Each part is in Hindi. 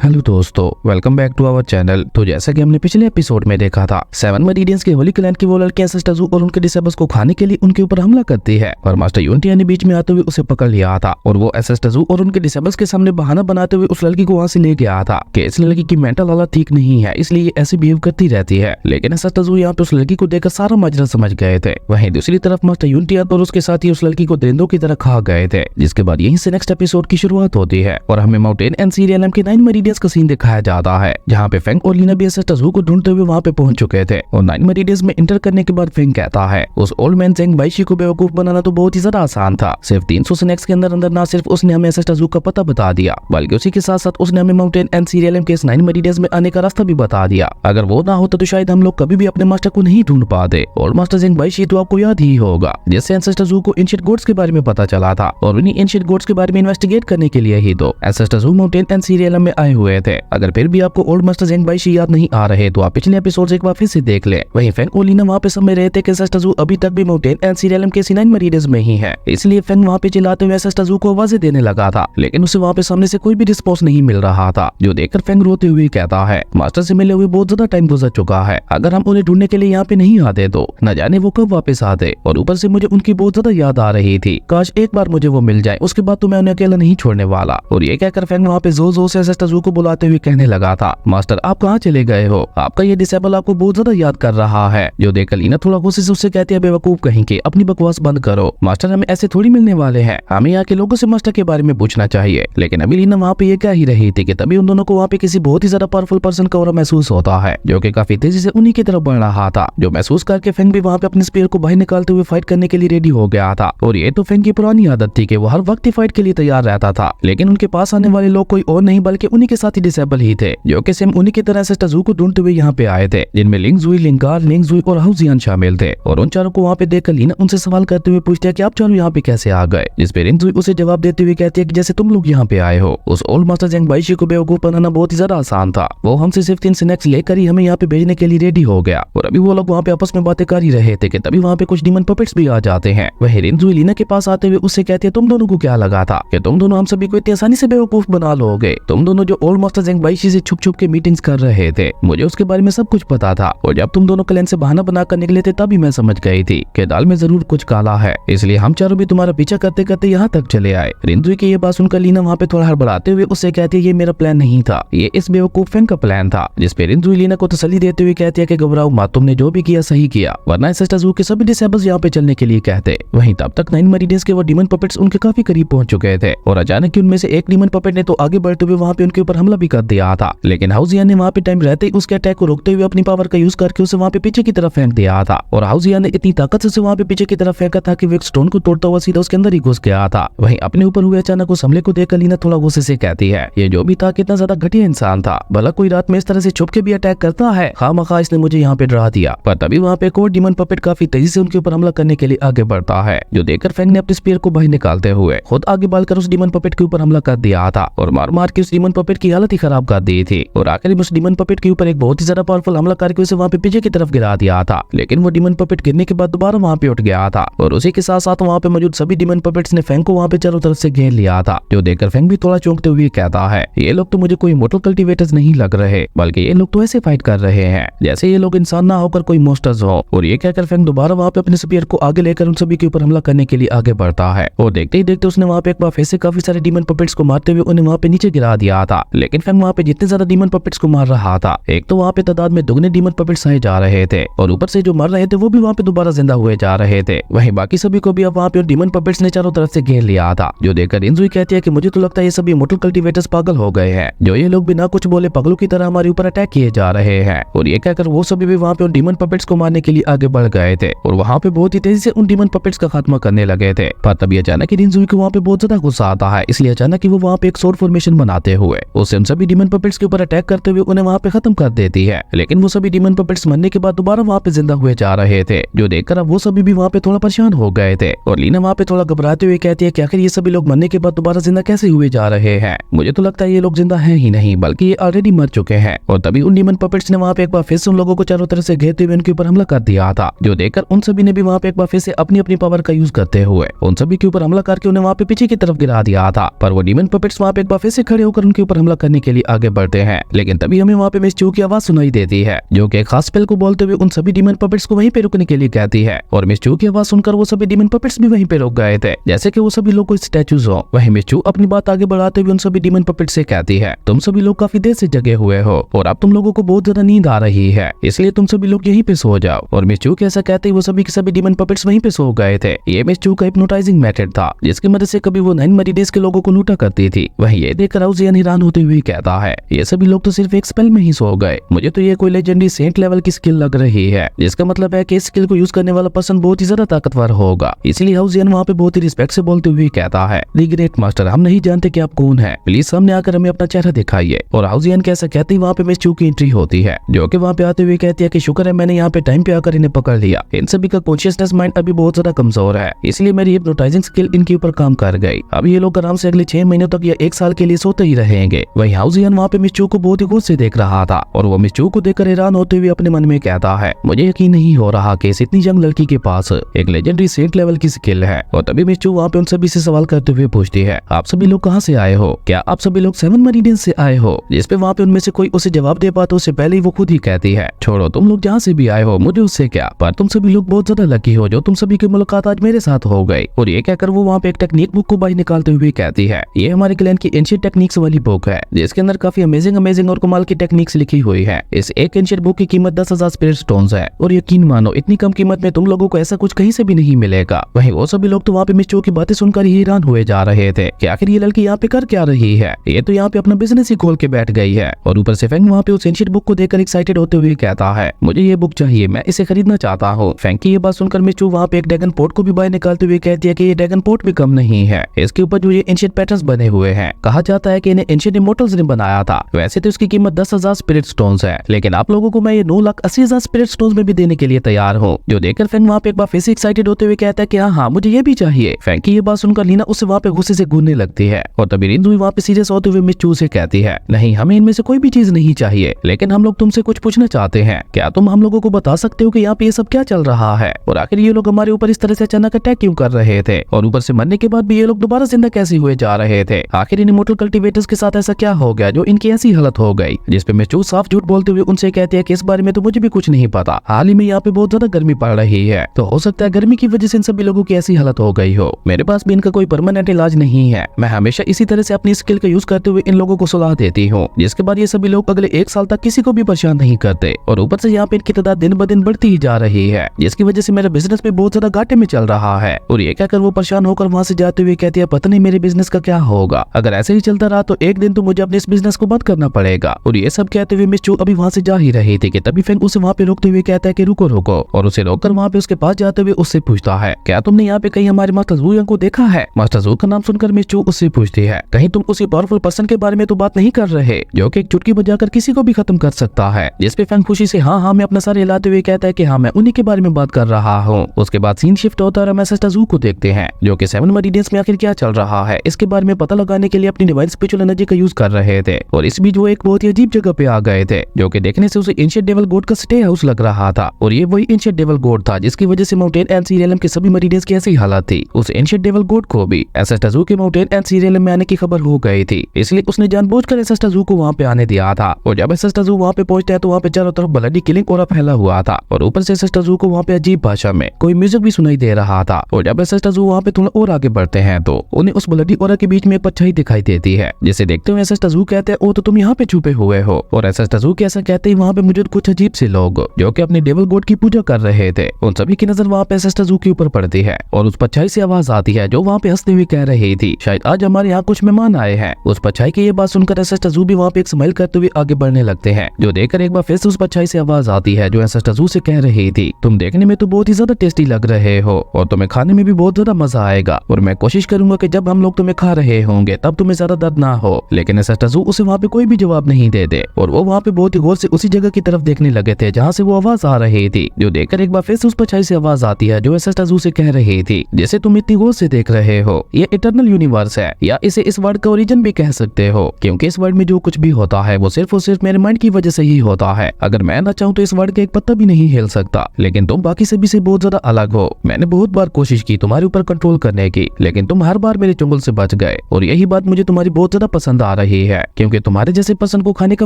हेलो दोस्तों, welcome back to our channel. तो जैसा कि हमने पिछले एपिसोड में देखा था, 7 मेरिडियंस के होली क्लैन की वो लड़कियां सिस्टर जू और उनके डिसेबल्स को खाने के लिए उनके ऊपर हमला करती है और मास्टर यूनिटी ने बीच में आते हुए उसे पकड़ लिया था और वो सिस्टर जू और उनके डिसेबल्स के सामने बहाना बनाते हुए उस लड़की को वहां से ले गया था कि इस लड़की की मेंटल हालत ठीक नहीं है, इसलिए ये ऐसे बिहेव करती रहती है। लेकिन सिस्टर जू यहाँ पे उस लड़की को देखकर सारा माजरा समझ गए थे। वहीं दूसरी तरफ मास्टर यूनिटी और उसके साथी उस लड़की को दरिंदों की तरह खा गए थे, जिसके बाद यहीं से नेक्स्ट एपिसोड की शुरुआत होती है और हमें माउंटेन एंड सीरियल के 9 मेरिडियंस का सीन दिखाया जाता है, जहाँ पे फेंग और लीना भी सिस्टर जू को ढूंढते हुए वहाँ पे पहुंच चुके थे। और 9 मेरिडियंस में इंटर करने के बाद फेंग कहता है उस ओल्ड मैन जेंग बाइशी को बेवकूफ बनाना तो बहुत ही ज्यादा आसान था। सिर्फ 300 स्नैक्स के अंदर ना सिर्फ उसने हमें सिस्टर जू का पता बता दिया, बल्कि उसी के साथ साथ उसने हमें माउंटेन एंड सीरियल के 9 मेरिडियंस में आने का रास्ता भी बता दिया। अगर वो ना होता तो शायद हम लोग कभी भी अपने मास्टर को नहीं ढूंढ पाते। ओल्ड मास्टर जेंग बाइशी तो आपको याद ही होगा, जिससे सिस्टर जू को एंशिएंट गॉड्स के बारे में पता चला था और उन्हीं एंशिएंट गॉड्स के बारे में इन्वेस्टिगेट करने के लिए ही तो सिस्टर जू माउंटेन एंड सीरियल में आए हुए थे। अगर फिर भी आपको ओल्ड मास्टर जेंग बाइशी याद नहीं आ रहे तो आप पिछले एपिसोड एक बार फिर से देख ले। वहीं फेंग और लीना वहाँ पे समय रहते कि सिस्टर जू अभी तक भी माउंटेन एंड सीरियल के 9 मेरिडियंस में ही है, इसलिए फेंग वहाँ पे चिल्लाते हुए सिस्टर जू को आवाजें देने लगा था, लेकिन उसे वहाँ पे सामने से कोई भी रिस्पॉन्स नहीं मिल रहा था। जो देखकर फेंग रोते हुए कहता है मास्टर से मिले हुए बहुत ज्यादा टाइम गुजर चुका है, अगर हम उन्हें ढूंढने के लिए यहाँ पे नहीं आते तो न जाने वो कब वापस आते। और ऊपर से मुझे उनकी बहुत ज्यादा याद आ रही थी, काश एक बार मुझे वो मिल जाए, उसके बाद तो मैं उन्हें अकेला नहीं छोड़ने वाला। और ये कहकर फेंग वहाँ पे जोर से सिस्टर जू को बुलाते हुए कहने लगा था मास्टर आप कहाँ चले गए हो, आपका ये डिसेबल आपको बहुत ज्यादा याद कर रहा है। जो देखकर लीना थोड़ा गुस्से से उससे कहती है बेवकूफ कहीं के, अपनी बकवास बंद करो, मास्टर हमें ऐसे थोड़ी मिलने वाले हैं, हमें यहाँ के लोगों से मास्टर के बारे में पूछना चाहिए। लेकिन अभी लीना वहाँ पे ये कह ही रही थी कि तभी उन दोनों को वहाँ पे किसी बहुत ही ज्यादा पावरफुल पर्सन का ऑरा महसूस होता है, जो कि काफी तेजी से उन्हीं की तरफ बढ़ रहा था। जो महसूस करके फेंग भी वहाँ पे अपने स्पीयर को बाहर निकालते हुए फाइट करने के लिए रेडी हो गया था। और ये तो फेंग की पुरानी आदत थी कि वो हर वक्त ही फाइट के लिए तैयार रहता था, लेकिन उनके पास आने वाले लोग कोई और नहीं बल्कि उन्हीं के साथ ही डिसेबल ही थे, जो कि सेम उन्हीं की तरह सिस्टर जू को ढूंढते हुए यहाँ पे आए थे, जिनमें लिंग जुई, लिंगार, लिंग जुई और हाउ जियान शामिल थे। और उन चारों को वहाँ पे देखकर लीना उनसे सवाल करते हुए पूछती है कि आप चारों यहाँ पे कैसे आ गए, जिस पे लिंग जुई उसे जवाब देते हुए कहती है कि जैसे तुम लोग यहाँ पे आए हो। उस ओल्ड मास्टर जेंग बाइशी को बेवकूफ बनाना बहुत ही ज्यादा आसान था, वो हमसे सिर्फ 3 स्नैक्स लेकर ही हमें यहाँ पे भेजने के लिए रेडी हो गया। और अभी वो लोग वहाँ पे आपस में बातें कर ही रहे थे कि तभी वहाँ पे कुछ डीमन पपेट्स भी आ जाते हैं। वही लिंग जुई लीना के पास आते हुए उससे कहती है तुम दोनों को क्या लगा था कि तुम दोनों हम सभी को इतनी आसानी से बेवकूफ बना लोगे, तुम दोनों जो ओल्ड मास्टर जेंग बाइशी से छुप के मीटिंग्स कर रहे थे, मुझे उसके बारे में सब कुछ पता था। और जब तुम दोनों क्लैन से बहाना बनाकर निकले थे तभी मैं समझ गई थी कि दाल में जरूर कुछ काला है, इसलिए हम चारों भी तुम्हारा पीछा करते करते यहाँ तक चले आए। रिंजुई की ये बात सुनकर लीना वहाँ पे थोड़ा हड़बड़ाते हुए उससे कहती है ये मेरा प्लान नहीं था, ये इस बेवकूफ फेंग का प्लान था। जिस पे रिंजुई लीना को तसल्ली देते हुए कहती है कि घबराओ मत, तुमने जो भी किया सही किया, वरना सिस्टर जू के सभी डिसेबल्स यहाँ पे चलने के लिए कहते। वहीं तब तक 9 मेरिडियंस के वो डीमन पपेट्स उनके काफी करीब पहुंच चुके थे और अचानक उनमें से एक डीमन पपेट ने तो आगे बढ़ते हुए वहाँ पे उनके ऊपर हमला भी कर दिया था। लेकिन हाउ जियान ने वहाँ पे टाइम रहते ही उसके अटैक को रोकते हुए अपनी पावर का यूज करके उसे वहाँ पे पीछे की तरफ फेंक दिया था। और हाउ जियान ने इतनी ताकत से उसे वहाँ पे पीछे की तरफ फेंका था कि वो एक स्टोन को तोड़ता हुआ सीधा उसके अंदर ही घुस गया था। वहीं अपने ऊपर हुए अचानक उस हमले को देखकर लीना थोड़ा गुस्से से कहती है ये जो भी था कितना ज्यादा घटिया इंसान था, भला कोई रात में इस तरह से छुप के भी अटैक करता है, खामखा इसने मुझे यहाँ पे डरा दिया। पर तभी वहाँ पे एक और डीमन पपेट काफी तेजी से उनके ऊपर हमला करने के लिए आगे बढ़ता है, जो देखकर फेंग ने अपने स्पीयर को बाहर निकालते हुए खुद आगे बढ़कर उस डीमन पपेट के ऊपर हमला कर दिया था और मार के उस डीमन पपेट की हालत ही खराब कर दी थी। और आखिर उस डीमन पपेट के ऊपर एक बहुत ही ज्यादा पावरफुल हमला करके उसे वहाँ पे पीछे की तरफ गिरा दिया था। लेकिन वो डीमन पपेट गिरने के बाद दोबारा वहाँ पे उठ गया था और उसी के साथ साथ वहाँ पे मौजूद सभी डीमन पपेट्स ने फेंग को वहाँ पे चारों तरफ से घेर लिया था। जो देखकर फेंग भी थोड़ा चौंकते हुए कहता है ये लोग तो मुझे कोई मोटल कल्टीवेटर्स नहीं लग रहे, बल्कि ये लोग तो ऐसे फाइट कर रहे हैं जैसे ये लोग इंसान ना होकर कोई मोस्टर्स हो। और ये कहकर फेंग दोबारा वहाँ पे अपने स्पीयर को आगे लेकर उन सभी के ऊपर हमला करने के लिए आगे बढ़ता है। और देखते ही देखते उसने वहाँ पे एक बार फिर से काफी सारे डीमन पपेट्स को मारते हुए उन्हें वहाँ पे नीचे गिरा दिया था। लेकिन फेंग वहाँ पे जितने ज्यादा डीमन पपेट्स को मार रहा था, एक तो वहाँ पे तादाद में दुगने डीमन पपेट्स आए जा रहे थे और ऊपर से जो मर रहे थे वो भी वहाँ पे दोबारा जिंदा हुए जा रहे थे। वहीं बाकी सभी को भी अब वहाँ पे डीमन पपेट्स ने चारों तरफ से घेर लिया था। जो देखकर रिंजुई कहती है कि मुझे तो लगता है ये सभी मोटल कल्टीवेटर्स पागल हो गए हैं, जो ये लोग बिना कुछ बोले पागलों की तरह हमारे ऊपर अटैक किए जा रहे हैं। और ये कहकर वो सभी भी वहाँ पे उन डीमन पपेट्स को मारने के लिए आगे बढ़ गए थे और वहाँ पे बहुत ही तेजी से उन डीमन पपेट्स का खात्मा करने लगे थे। पर तभी अचानक रिंजुई को वहाँ पे बहुत ज्यादा गुस्सा आता है, इसलिए अचानक ही वो वहाँ पे एक स्वॉर्ड फॉर्मेशन बनाते हुए उसे उन सभी डीमन पपेट्स के ऊपर अटैक करते हुए उन्हें वहाँ पे खत्म कर देती है। लेकिन वो सभी डीमन पपेट्स मरने के बाद दोबारा वहाँ पे जिंदा हुए जा रहे थे, जो देखकर अब वो सभी भी वहाँ पे थोड़ा परेशान हो गए थे। और लीना वहाँ पे थोड़ा घबराते हुए कहती है कि आखिर ये सभी लोग मरने के बाद दोबारा जिंदा कैसे हुए जा रहे हैं, मुझे तो लगता है ये लोग जिंदा हैं ही नहीं बल्कि ये ऑलरेडी मर चुके हैं। और तभी उन डीमन पपेट्स ने वहाँ पे एक बार फिर से उन लोगों को चारों तरफ से घेरते हुए उनके ऊपर हमला कर दिया था, जो देखकर उन सभी ने भी वहाँ पे एक बार फिर से अपनी अपनी पावर का यूज करते हुए उन सभी के ऊपर हमला करके उन्हें वहाँ पे पीछे की तरफ गिरा दिया था। पर वो डीमन पपेट्स वहाँ पे एक बार फिर से खड़े होकर उनके ऊपर हमला हमला करने के लिए आगे बढ़ते हैं, लेकिन तभी हमें वहाँ पे मिस चू की आवाज सुनाई देती है, जो कि एक खास स्पेल को बोलते हुए उन सभी डीमन पपेट्स को वहीं पे रुकने के लिए कहती है। और मिस चू की आवाज सुनकर वो सभी डीमन पपेट्स भी वहीं पे रुक गए थे, जैसे कि वो सभी लोग कोई स्टैचूज हो। वहीं मिस चू अपनी बात आगे बढ़ाते हुए उन सभी डीमन पपेट्स से कहती है, तुम सभी लोग काफी देर से जगे हुए हो और अब तुम लोगों को बहुत ज्यादा नींद आ रही है, इसलिए तुम सभी लोग यहीं पे सो जाओ। और मिस चू के ऐसा कहते ही वो सभी के सभी डीमन पपेट्स वहीं पे सो गए थे। ये मिस चू का हिप्नोटाइजिंग मेथड था, जिसकी मदद से कभी वो 9 मरीडेस के लोगों को लूटा करती थी। वहीं ये देखकर हाउजियन हैरान होते हुए कहता है, ये सभी लोग तो सिर्फ एक स्पेल में ही सो गए, मुझे तो ये कोई लेजेंडरी सेंट लेवल की स्किल लग रही है, जिसका मतलब है कि इस स्किल को यूज करने वाला पर्सन बहुत ही ज्यादा ताकतवर होगा। इसलिए हाउजियन वहाँ पे बहुत ही रिस्पेक्ट से बोलते हुए कहता है, द ग्रेट मास्टर, हम नहीं जानते कि आप कौन है, प्लीज सामने आकर हमें अपना चेहरा दिखाइए। और हाउजियन के ऐसा कहते ही वहाँ पे मिस चू की एंट्री होती है, जो कि वहाँ पे आते हुए कहती है कि शुक्र है मैंने यहाँ पे टाइम पे आकर इन्हें पकड़ लिया, इन सभी का कॉन्शियसनेस माइंड अभी बहुत ज्यादा कमजोर है, इसलिए मेरी हिप्नोटाइजिंग स्किल इनके ऊपर काम कर गई। अब ये लोग आराम से अगले 6 महीनों तक या 1 साल के लिए सोते ही रहेंगे। वही हाउजियन वहाँ पे मिस चू को बहुत ही गौर से देख रहा था, और वो मिस चू को देखकर हैरान होते हुए अपने मन में कहता है, मुझे यकीन नहीं हो रहा कि इस इतनी यंग लड़की के पास एक लेजेंडरी सेंट लेवल की स्किल है। और तभी मिस चू वहाँ पे उन सभी से सवाल करते हुए पूछती है, आप सभी लोग कहाँ से आए हो? क्या आप सभी लोग 7 मरीडियन से आए हो? जिस पे वहाँ पे उनमें से कोई उसे जवाब दे पाता उससे पहले ही वो खुद ही कहती है, छोड़ो तुम लोग जहाँ से भी आए हो मुझे उससे क्या, पर तुम सभी लोग बहुत ज्यादा लकी हो जो तुम सभी की मुलाकात आज मेरे साथ हो गई। और ये कहकर वो वहाँ पे एक टेक्निक बुक को बाहर निकालते हुए कहती है, ये हमारे क्लैन की एंशिएंट टेक्निक्स वाली बुक है, जिसके अंदर काफी अमेजिंग और कमाल की टेक्निक्स लिखी हुई है। इस एक एंशिएंट बुक की कीमत 10,000 स्पिरिट स्टोन्स है, और यकीन मानो इतनी कम कीमत में तुम लोगों को ऐसा कुछ कहीं से भी नहीं मिलेगा। वहीं वो सभी लोग तो वहाँ पे मिस चू की बातें सुनकर ही हैरान हुए जा रहे थे कि आखिर ये लड़की यहाँ पे कर क्या रही है, ये तो यहाँ पे अपना बिजनेस ही खोल के बैठ गई है। और ऊपर से फेंग वहाँ पे उस एंशिएंट बुक को देखकर एक्साइटेड होते हुए कहता है, मुझे ये बुक चाहिए, मैं इसे खरीदना चाहता हूँ। फेंग की ये बात सुनकर मिस चू वहाँ पे एक ड्रैगन पोर्ट को भी बाहर निकालते हुए कहती है कि ये ड्रैगन पोर्ट भी कम नहीं है, इसके ऊपर जो ये एंशिएंट पैटर्न्स बने हुए हैं, कहा जाता है कि इन्हें एंशिएंट इमोर्टल्स ने बनाया था। वैसे तो इसकी कीमत 10,000 स्पिरिट स्टोन्स है, लेकिन आप लोगों को मैं ये 9,80,000 स्पिरिट स्टोन्स में भी देने के लिए तैयार हूँ। जो देखकर फेंग वहाँ पे एक बार फिर से एक्साइटेड होते हुए कहता है कि हाँ मुझे ये भी चाहिए। फेंग की ये बात सुनकर लीना उससे वहाँ पे गुस्से से घूरने लगती है, और तभी रिंदुई वहाँ पे सीरियस होते हुए मिस चू से कहती है, नहीं हमें इनमें से कोई भी चीज नहीं चाहिए, लेकिन हम लोग तुमसे कुछ पूछना चाहते हैं, क्या तुम हम लोगों को बता सकते हो कि यहाँ पे ये सब क्या चल रहा है, और आखिर ये लोग हमारे ऊपर इस तरह से अचानक अटैक क्यों कर रहे थे, और ऊपर से मरने के बाद भी ये लोग दोबारा जिंदा कैसे हुए जा रहे थे, आखिर इन इमोर्टल कल्टीवेटर्स के साथ ऐसा क्या हो गया जो इनकी ऐसी हालत हो गई। जिस पे मिस चू साफ झूठ बोलते हुए उनसे कहती है कि इस बारे में तो मुझे भी कुछ नहीं पता, हाल ही में यहाँ पे बहुत ज्यादा गर्मी पड़ रही है, तो हो सकता है गर्मी की वजह से इन सभी लोगों की ऐसी हालत हो गई हो। मेरे पास भी इनका कोई परमानेंट इलाज नहीं है, मैं हमेशा इसी तरह से अपनी स्किल का यूज करते हुए इन लोगों को सलाह देती हूँ, जिसके बाद ये सभी लोग अगले 1 साल तक किसी को भी परेशान नहीं करते। और ऊपर से यहाँ पे इनकी तादाद दिन ब दिन बढ़ती ही जा रही है, जिसकी वजह से मेरा बिजनेस भी बहुत ज्यादा घाटे में चल रहा है। और ये कहकर वो परेशान होकर वहाँ से जाते हुए कहती है, पता नहीं मेरे बिजनेस का क्या होगा, अगर ऐसे ही चलता रहा तो एक दिन तो मुझे अपने इस बिजनेस को बंद करना पड़ेगा। और ये सब कहते हुए मिस चू अभी वहाँ से जा ही रही थी कि तभी फेंग उसे वहाँ पे रोकते हुए कहता है कि रुको रुको, और उसे रोककर वहाँ पे उसके पास जाते हुए उससे पूछता है, क्या तुमने यहाँ पे कहीं हमारे मास्टर ज़ू को देखा है? मास्टर ज़ू का नाम सुनकर मिस चू उससे पूछती है, कहीं तुम उसी पावरफुल पर्सन के बारे में तो बात नहीं कर रहे जो कि एक चुटकी बजाकर किसी को भी खत्म कर सकता है? जिस पे फेंग खुशी से हाँ में अपना सर हिलाते हुए कहता है कि हाँ मैं उन्हीं के बारे में बात कर रहा हूँ। उसके बाद सीन शिफ्ट होता है और हम मास्टर ज़ू को देखते हैं, जो कि 7 मरीडियंस में आखिर क्या चल रहा है इसके बारे में पता लगाने के लिए अपनी डिवाइन स्पिरिचुअल एनर्जी का यूज कर रहे थे। और इस बीच वो एक बहुत ही अजीब जगह पे आ गए थे, जो कि देखने से उसे एंशिएंट डेविल गॉड का स्टे हाउस लग रहा था। और ये वही एंशिएंट डेविल गॉड था जिसकी वजह से माउंटेन एंड सीरियलम के सभी मरीडियंस की ऐसी हालत थी। उस एंशिएंट डेविल गॉड को भी एंसेस्टर ज़ू के माउंटेन एंड सीरियलम में आने की खबर हो गई थी, इसलिए उसने जानबूझकर एंसेस्टर ज़ू को वहाँ पे आने दिया था। और जब एंसेस्टर ज़ू वहाँ पे पहुंचता है तो वहाँ पे चारों तरफ ब्लडी किलिंग और फैला हुआ था, और ऊपर से एंसेस्टर ज़ू को वहाँ पे अजीब भाषा में कोई म्यूजिक भी सुनाई दे रहा था। और जब एंसेस्टर ज़ू वहाँ पे थोड़ा और आगे बढ़ते हैं तो उन्हें उस ब्लडी ओरा के बीच में एक परछाई दिखाई देती है, जिसे देखते हुए एंसेस्टर ज़ू कहते हैं, ओ तो तुम यहाँ पे छुपे हुए हो। और एंसेस्टर ज़ू के ऐसा कहते ही वहाँ पे मुझे कुछ अजीब से लोग जो कि अपने डेविल गॉड की पूजा कर रहे थे, उन सभी की नजर वहाँ पे एंसेस्टर ज़ू के ऊपर पड़ती है, और उस परछाई से आवाज आती है जो वहाँ पे हंसते हुए कह रही थी, शायद आज हमारे यहाँ कुछ मेहमान आए हैं। उस परछाई की ये बात सुनकर एंसेस्टर ज़ू भी वहाँ पे एक स्माइल करते हुए आगे बढ़ने लगते हैं, जो देखकर एक बार फिर से उस परछाई से आवाज आती है जो एंसेस्टर ज़ू से कह रही थी, तुम देखने में तो बहुत ही ज्यादा टेस्टी लग रहे हो और तुम्हें खाने में भी बहुत ज्यादा मजा आएगा, और मैं कोशिश करूंगा कि जब हम लोग तुम्हें खा रहे होंगे तब तुम्हें ज्यादा दर्द ना हो। लेकिन एंसेस्टर ज़ू उसे वहाँ पे कोई भी जवाब नहीं देते, और वो वहाँ पे बहुत ही गौर से उसी जगह की तरफ देखने लगे थे जहाँ से वो आवाज आ रही थी, जो देखकर एक बार फिर से उस परछाई से आवाज आती है जो एंसेस्टर ज़ू से कह रही थी, जैसे तुम इतनी गौर से देख रहे हो ये इटर्नल यूनिवर्स है, या इसे इस वर्ड का ओरिजिन भी कह सकते हो, क्योंकि इस वर्ड में जो कुछ भी होता है वो सिर्फ और सिर्फ मेरे माइंड की वजह से ही होता है। अगर मैं ना चाहूँ तो इस वर्ड का एक पत्ता भी नहीं हिल सकता, लेकिन तुम बाकी सभी से बहुत ज्यादा अलग हो। मैंने बहुत बार कोशिश की तुम्हारे ऊपर कंट्रोल करने की, लेकिन तुम हर बार मेरे चुंगल से बच गए, और यही बात मुझे तुम्हारी बहुत ज्यादा पसंद आ रही है, क्योंकि तुम्हारे जैसे पर्सन को खाने का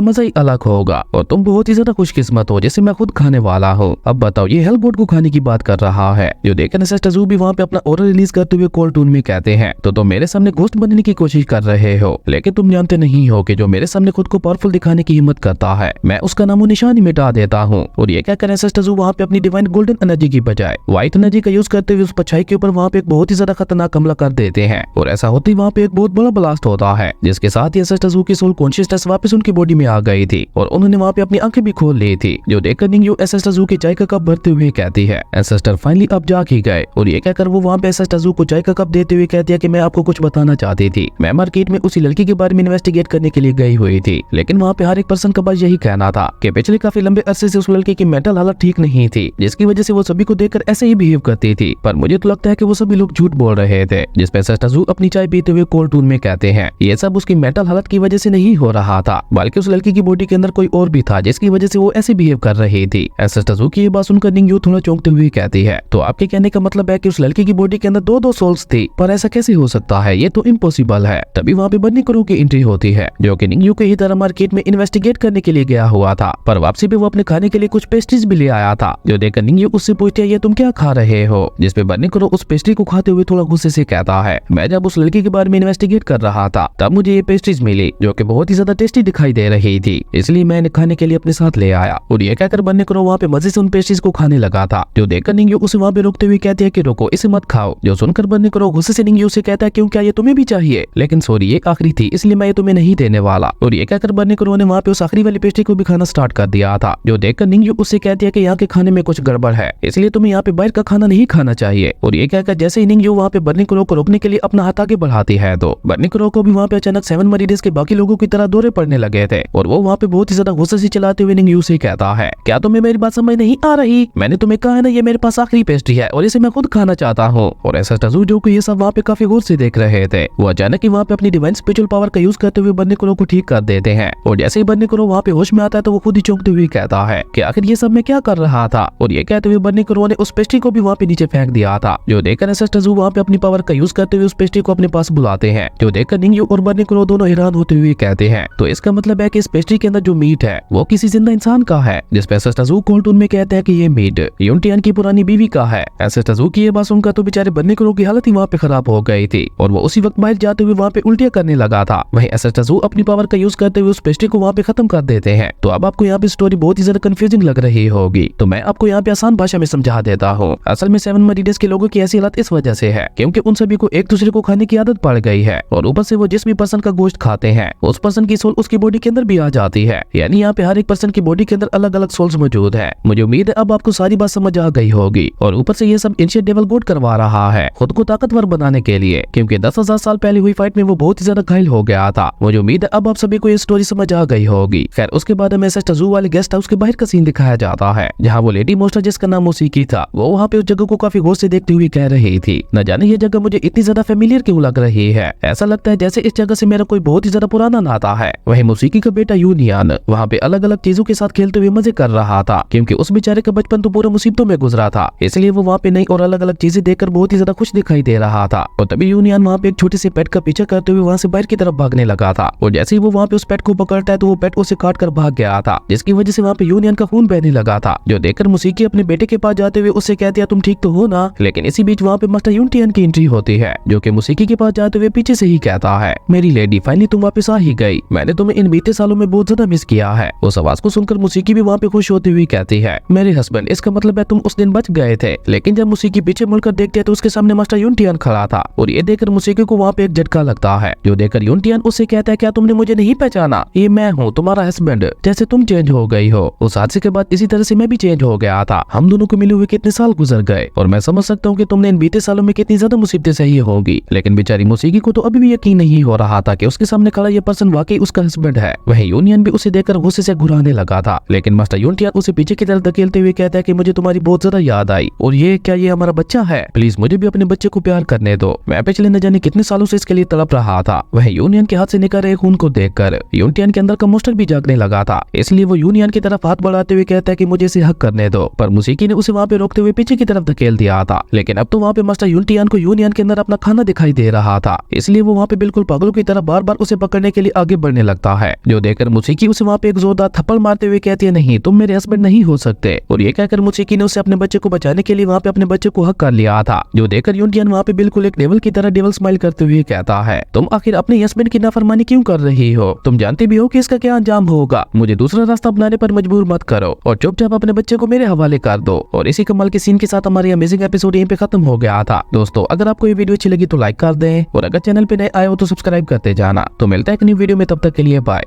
मजा ही अलग होगा और तुम बहुत ही ज्यादा खुशकिस्मत हो जिसे मैं खुद खाने वाला हूँ। अब बताओ, ये हेलबोट को खाने की बात कर रहा है, जो देखकर एंसेस्टर ज़ू भी वहाँ पे अपना ऑर्डर रिलीज करते हुए कोल टून में कहते हैं, तो तुम मेरे सामने घोस्ट बनने की कोशिश कर रहे हो, लेकिन तुम जानते नहीं हो कि जो मेरे सामने खुद को पावरफुल दिखाने की हिम्मत करता है, मैं उसका नामो निशान ही मिटा देता हूँ। और ये कहकर एंसेस्टर ज़ू वहाँ पे अपनी डिवाइन गोल्डन एनर्जी की बजाय व्हाइट एनर्जी का यूज करते हुए उस परछाई के ऊपर वहाँ पे एक बहुत ही ज्यादा खतरनाक हमला कर देते हैं। और ऐसा होते ही वहाँ पे एक बहुत बड़ा ब्लास्ट होता है, जिसके साथ ही एंसेस्टर ज़ू की सोल कॉन्शियसनेस वापस उनकी बॉडी में आ गई थी और उन्होंने वहाँ पे अपनी आंखें भी खोल ली थी, जो देखकर निंगयू एंसेस्टर ज़ू के चाय का कप भरते हुए कहती है, एंसेस्टर फाइनली आप जाग ही गए। और ये कहकर वो वहाँ पे एंसेस्टर ज़ू को चाय का कप देते हुए कहती है कि मैं आपको कुछ बताना चाहती थी। मैं मार्केट में उसी लड़की के बारे में इन्वेस्टिगेट करने के लिए गई हुई थी, लेकिन वहाँ पे हर एक पर्सन का बस यही कहना था कि पिछले काफी लंबे अरसे से उस लड़के की मेंटल हालत ठीक नहीं थी, जिसकी वजह से वो सभी को देखकर ऐसे ही बिहेव करती थी। पर मुझे तो लगता है कि वो सभी लोग झूठ बोल रहे थे। जिस पे एंसेस्टर ज़ू अपनी चाय पीते हुए कोल टून में कहते हैं, ये सब उसकी मेंटल हालत की वजह से नहीं हो रहा था, बल्कि उस लड़की की बॉडी के अंदर कोई और भी था, जिसकी वजह से वो ऐसे बिहेव कर रही थी। एंसेस्टर ज़ू की ये बात सुनकर निंगयू थोड़ा चौंकते हुए कहती है, तो आपके कहने का मतलब है कि उस लड़की की बॉडी के अंदर दो सोल्स थी, पर ऐसा कैसे हो सकता है, ये तो इम्पॉसिबल है। तभी वहाँ पे बन्नी क्रो की एंट्री होती है, जो कि निंगयू के ही तरह मार्केट में इन्वेस्टिगेट करने के लिए गया हुआ था, पर वापसी पे वो अपने खाने के लिए कुछ पेस्ट्रीज भी ले आया था, जो देखकर निंगयू उससे पूछती है, ये तुम क्या खा रहे हो? जिस पे बन्नी क्रो उस पेस्ट्री को खाते हुए थोड़ा गुस्से से कहता है, मैं जब उस लड़की के बारे में इन्वेस्टिगेट कर रहा था तब मुझे ये पेस्ट्रीज मिली, जो कि बहुत ही ज्यादा टेस्टी दिखाई दे रही थी, इसलिए मैं इन्हें खाने के लिए अपने साथ ले आया। और ये कहकर बन्नी क्रो वहाँ पे मजे से उन पेस्ट्रीज को खाने लगा था, जो देखकर निंगयू उसे वहाँ पे रोकते हुए कहती है कि रुको, इसे मत खाओ। जो सुनकर बन्नी क्रो गुस्से से निंगयू से कहता है, क्यों, क्या ये तुम्हें भी चाहिए? लेकिन सॉरी, ये आखिरी थी, इसलिए मैं ये तुम्हें नहीं देने वाला। और ये कहकर बन्नी क्रो ने वहाँ पे उस आखिरी वाली पेस्ट्री को भी खाना स्टार्ट कर दिया था, जो देखकर निंगयू उससे कहती है कि यहाँ के खाने में कुछ गड़बड़ है, इसलिए तुम्हें यहाँ पे बाहर का खाना नहीं खाना चाहिए। और ये कहकर जैसे ही निंगयू वहाँ पे बन्नी क्रो को रोकने के लिए अपना हाथ आगे बढ़ाती है, तो बन्नी क्रो को भी वहाँ पे अचानक 7 मरीडेस के बाकी लोगों की तरह दौरे पड़ने लगे थे, और वो वहाँ पे बहुत ही ज्यादा गुस्से से चलाते हुए निंगयू से कहता है, क्या तुम्हें मेरी बात समझ नहीं आ रही? मैंने तुम्हें कहा है ना, ये मेरे पास आखिरी पेस्ट्री है और इसे मैं खुद खाना चाहता हूँ। और एंसेस्टर ज़ू जो कि ये सब वहाँ पे काफी गौर से देख रहे थे, वो अचानक ही वहाँ पे अपनी डिवाइन स्पिरिचुअल पावर का यूज करते हुए बन्नी क्रो को ठीक कर देते हैं। और जैसे ही बन्नी क्रो वहाँ पे होश में आता है, तो वो खुद ही चौंकते हुए कहता है कि आखिर ये सब मैं क्या कर रहा था? और ये कहते हुए बन्नी क्रो ने उस पेस्ट्री को भी वहाँ पे नीचे फेंक दिया था, जो देखकर एंसेस्टर ज़ू वहाँ पे अपनी पावर का यूज करते हुए उस पेस्ट्री को अपने पास बुलाते हैं, जो देखकर निंगयू और बन्नी क्रो दोनों हैरान होते हुए कहते हैं, तो इसका मतलब है कि इस पेस्ट्री के अंदर जो मीट है वो किसी जिंदा इंसान का है। जिस पे एंसेस्टर ज़ू कोल टून में कहते हैं कि ये मीट यूनटियन की पुरानी बीवी का है। एंसेस्टर ज़ू की ये बात सुनकर तो बेचारे बन्नी क्रो की हालत ही वहाँ पे खराब हो गई थी, और वो उसी वक्त बाहर जाते हुए वहाँ पे उल्टियां करने लगा था। वहीं एंसेस्टर ज़ू अपनी पावर का यूज करते हुए उस पेस्ट्री को वहाँ पे खत्म कर देते हैं। तो अब आपको यहाँ पे स्टोरी बहुत ही ज्यादा कंफ्यूजिंग लग रही होगी, तो मैं आपको यहाँ पे आसान भाषा में समझा देता हूँ। असल में 7 मरीडेस के लोगों की ऐसी हालत इस वजह से है क्योंकि उन सभी को एक दूसरे को खाने की आदत पड़ गई है, और ऊपर से वो जिस भी पर्सन का गोश्त खाते हैं उस पर्सन की सोल उसकी बॉडी के अंदर भी आ जाती है, यानी यहाँ पे हर एक पर्सन की बॉडी के अंदर अलग अलग सोल्स मौजूद है। मुझे उम्मीद है अब आपको सारी बात समझ आ गई होगी। और ऊपर से ये सब एंशिएंट डेविल गॉड करवा रहा है खुद को ताकतवर बनाने के लिए, क्योंकि 10,000 साल पहले हुई फाइट में वो बहुत ही ज्यादा घायल हो गया था। मुझे उम्मीद है अब आप सभी को ये स्टोरी समझ आ गई होगी। खैर उसके बाद हमें एंसेस्टर ज़ू वाले गेस्ट हाउस के बाहर का सीन दिखाया जाता है, जहाँ वो लेडी मोस्टर जिसका नाम मोसीकी था, वो वहाँ पे उस जगह को काफी गौर से देखते हुए कह रही थी, न जाने ये जगह मुझे इतनी ज्यादा फेमिलियर क्यों लग रही है, ऐसा लगता है जैसे इस जगह से मेरा कोई बहुत ही ज्यादा पुराना नाता है। वही मोसीकी का बेटा यूनियन वहाँ पे अलग अलग चीजों के साथ खेलते हुए मजे कर रहा था, क्योंकि उस बेचारे का बचपन तो पूरा मुसीबतों में गुजरा था, इसलिए वो वहाँ पे नई और अलग अलग चीजें देखकर बहुत ही ज्यादा खुश दिखाई दे रहा था। और तभी यूनियन वहाँ पे एक छोटे से पेट का पीछा करते हुए वहाँ से बाहर की तरफ भागने लगा था, और जैसे ही वो वहाँ पे उस पेट को पकड़ता है तो वो पेट उसे काट कर भाग गया था, जिसकी वजह से वहाँ पे यूनियन का खून बहने लगा था, जो देखकर मोसीकी अपने बेटे के पास जाते हुए उससे कहती है, तुम ठीक तो हो ना? लेकिन इसी बीच वहाँ पे मास्टर यूनटियन की एंट्री होती है, जो कि मोसीकी के पास जाते हुए पीछे से ही कहता है, मेरी लेडी फाइनली तुम वापस आ ही गई, मैंने तुम्हें इन बीते सालों में बहुत ज्यादा मिस किया है। उस आवाज को सुनकर मोसीकी भी वहाँ पे खुश होती हुई कहती है, मेरे हस्बैंड, इसका मतलब है तुम उस दिन बच गए थे। लेकिन जब मोसीकी पीछे मुड़कर देखते हैं तो उसके सामने मास्टर यूनटियन खड़ा था, और ये देखकर मोसीकी को वहाँ पे एक झटका लगता है, जो देखकर यूनटियन उससे कहता है, क्या तुमने मुझे नहीं पहचाना? ये मैं हूँ तुम्हारा हस्बैंड, जैसे तुम चेंज हो गई हो। उस हादसे के बाद इसी तरह से मैं भी चेंज हो गया था, हम दोनों को मिले हुए कितने साल गुजर गए, और मैं समझ सकता हूँ कि तुमने इन बीते सालों में कितनी ज्यादा मुसीबतें सही होगी। लेकिन बेचारी मोसीकी को तो अभी भी यकीन नहीं हो रहा था कि उसके सामने खड़ा ये पर्सन वाकई उसका हस्बैंड है। वहीं यूनियन भी उसे देखकर गुस्से से घुराने लगा था, लेकिन मास्टर यूनटियन उसे पीछे की तरफ धकेलते हुए कहता है कि मुझे तुम्हारी बहुत ज्यादा याद आई, और ये क्या ये हमारा बच्चा है? प्लीज मुझे भी अपने बच्चे को प्यार करने दो, मैं पिछले न जाने कितने सालों से इसके लिए तड़प रहा था। वह यूनियन के हाथ से निकल रहे खून को देखकर यूनटियन के अंदर का मोस्टर भी जागने लगा था, इसलिए वो यूनियन की तरफ हाथ बढ़ाते हुए कहता है कि मुझे इसे हक करने दो, पर मोसीकी ने उसे वहाँ पे रोकते हुए पीछे की तरफ धकेल दिया था। लेकिन अब तो वहाँ पे मास्टर यूनटियन को यूनियन के अंदर अपना खाना दिखाई दे रहा था, इसलिए वो वहाँ पे बिल्कुल पागलों की तरह बार बार उसे पकड़ने के लिए आगे बढ़ने लगता है, जो देखकर मुसीकी उसे वहाँ पे एक जोरदार थप्पड़ मारते हुए कहती है, नहीं तुम मेरे हस्बैंड नहीं हो सकते। और ये कहकर मुसीकी ने उसे अपने बच्चे को बचाने के लिए वहाँ पे अपने बच्चे को हक कर लिया था, जो देखकर यूनटियान वहाँ पे बिल्कुल एक डेविल की तरह डेविल स्माइल करते हुए कहता है, तुम आखिर अपने हस्बैंड की नाफरमानी क्यों कर रही हो? तुम जानते भी हो कि इसका क्या अंजाम होगा। मुझे दूसरा रास्ता अपनाने पर मजबूर मत करो और चुपचाप अपने बच्चे को मेरे हवाले कर दो। और इसी कमाल के सीन के साथ हमारी अमेजिंग एपिसोड यहीं पे खत्म हो गया था। दोस्तों अगर आपको ये वीडियो अच्छी लगी तो लाइक कर दें और अगर चैनल पे नए आए हो तो सब्सक्राइब करते जाना। तो मिलता है एक न्यू वीडियो में, तब तक के लिए बाय।